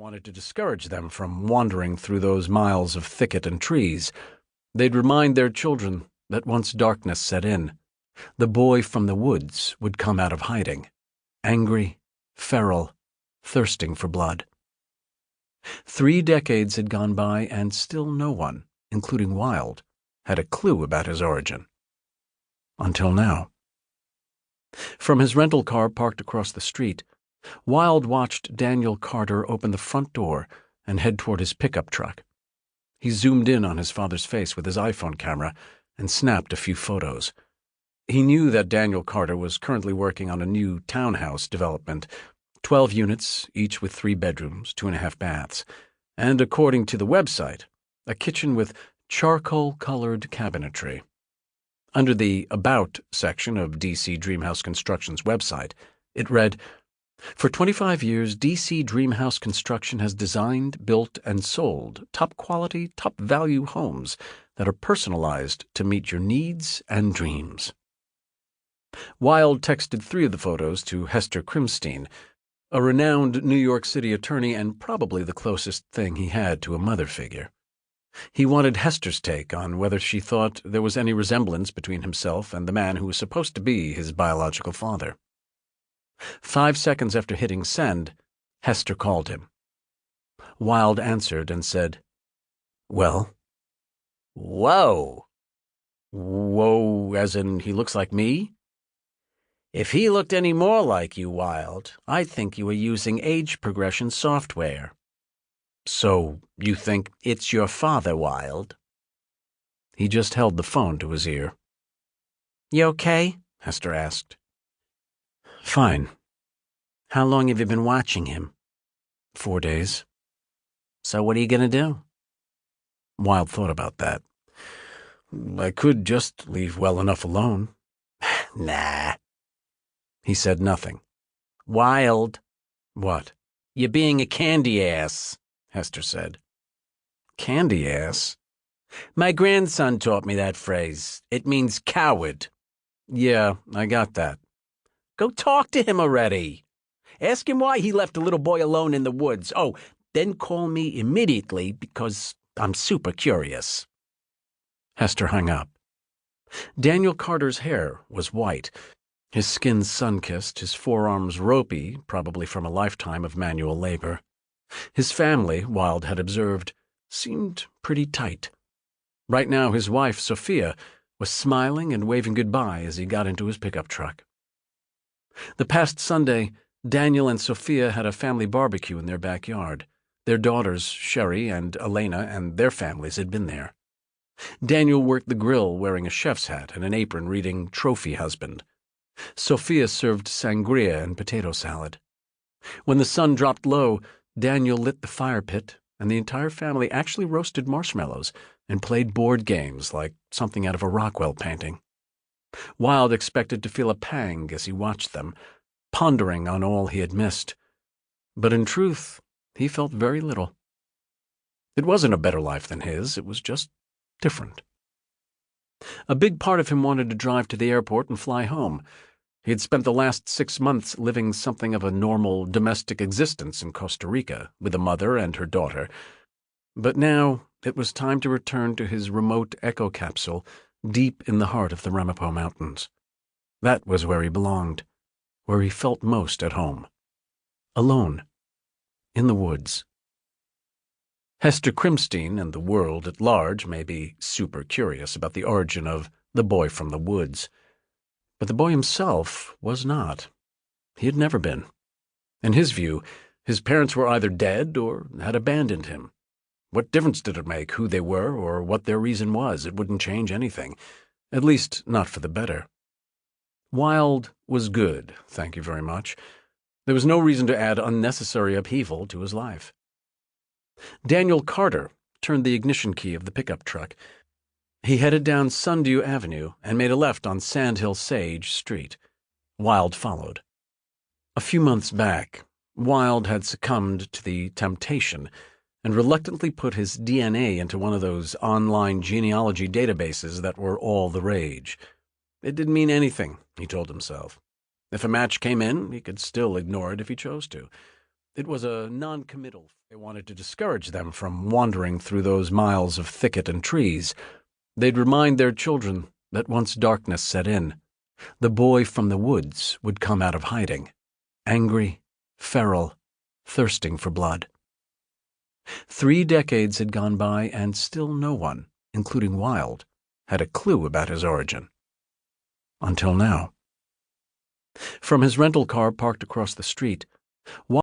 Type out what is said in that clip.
wanted to discourage them from wandering through those miles of thicket and trees. They'd remind their children that once darkness set in, the boy from the woods would come out of hiding, angry, feral, thirsting for blood. 3 decades had gone by, and still no one, including Wilde, had a clue about his origin. Until now. From his rental car parked across the street, Wilde watched Daniel Carter open the front door and head toward his pickup truck. He zoomed in on his father's face with his iPhone camera and snapped a few photos. He knew that Daniel Carter was currently working on a new townhouse development, 12 units, each with 3 bedrooms, 2.5 baths, and, according to the website, a kitchen with charcoal-colored cabinetry. Under the About section of DC Dreamhouse Construction's website, it read, "For 25 years, DC Dreamhouse Construction has designed, built, and sold top-quality, top-value homes that are personalized to meet your needs and dreams." Wilde texted 3 of the photos to Hester Crimstein, a renowned New York City attorney and probably the closest thing he had to a mother figure. He wanted Hester's take on whether she thought there was any resemblance between himself and the man who was supposed to be his biological father. 5 seconds after hitting send, Hester called him. Wilde answered and said, "Well?" "Whoa." "Whoa, as in he looks like me?" "If he looked any more like you, Wilde, I'd think you were using age progression software." "So, you think—" "It's your father, Wilde." He just held the phone to his ear. "You okay?" Hester asked. "Fine." "How long have you been watching him?" 4 days. "So what are you going to do?" Wilde thought about that. "I could just leave well enough alone." "Nah." He said nothing. "Wilde." "What?" "You're being a candy ass," Hester said. "Candy ass?" "My grandson taught me that phrase. It means coward." "Yeah, I got that." "Go talk to him already. Ask him why he left a little boy alone in the woods. Oh, then call me immediately because I'm super curious." Hester hung up. Daniel Carter's hair was white, his skin sun-kissed, his forearms ropey, probably from a lifetime of manual labor. His family, Wilde had observed, seemed pretty tight. Right now his wife, Sophia, was smiling and waving goodbye as he got into his pickup truck. The past Sunday, Daniel and Sophia had a family barbecue in their backyard. Their daughters, Sherry and Elena, and their families had been there. Daniel worked the grill wearing a chef's hat and an apron reading Trophy Husband. Sophia served sangria and potato salad. When the sun dropped low, Daniel lit the fire pit, and the entire family actually roasted marshmallows and played board games like something out of a Rockwell painting. Wilde expected to feel a pang as he watched them, pondering on all he had missed. But in truth, he felt very little. It wasn't a better life than his, it was just different. A big part of him wanted to drive to the airport and fly home. He had spent the last 6 months living something of a normal domestic existence in Costa Rica with a mother and her daughter. But now it was time to return to his remote echo capsule deep in the heart of the Ramapo Mountains. That was where he belonged, where he felt most at home. Alone. In the woods. Hester Crimstein and the world at large may be super curious about the origin of the boy from the woods. But the boy himself was not. He had never been. In his view, his parents were either dead or had abandoned him. What difference did it make who they were or what their reason was? It wouldn't change anything, at least not for the better. Wilde was good, thank you very much. There was no reason to add unnecessary upheaval to his life. Daniel Carter turned the ignition key of the pickup truck. He headed down Sundew Avenue and made a left on Sandhill Sage Street. Wilde followed. A few months back, Wilde had succumbed to the temptation and reluctantly put his DNA into one of those online genealogy databases that were all the rage. It didn't mean anything, he told himself. If a match came in, he could still ignore it if he chose to. It was a non-committal. They wanted to discourage them from wandering through those miles of thicket and trees. They'd remind their children that once darkness set in, the boy from the woods would come out of hiding, angry, feral, thirsting for blood. 3 decades had gone by, and still no one, including Wilde, had a clue about his origin. Until now. From his rental car parked across the street,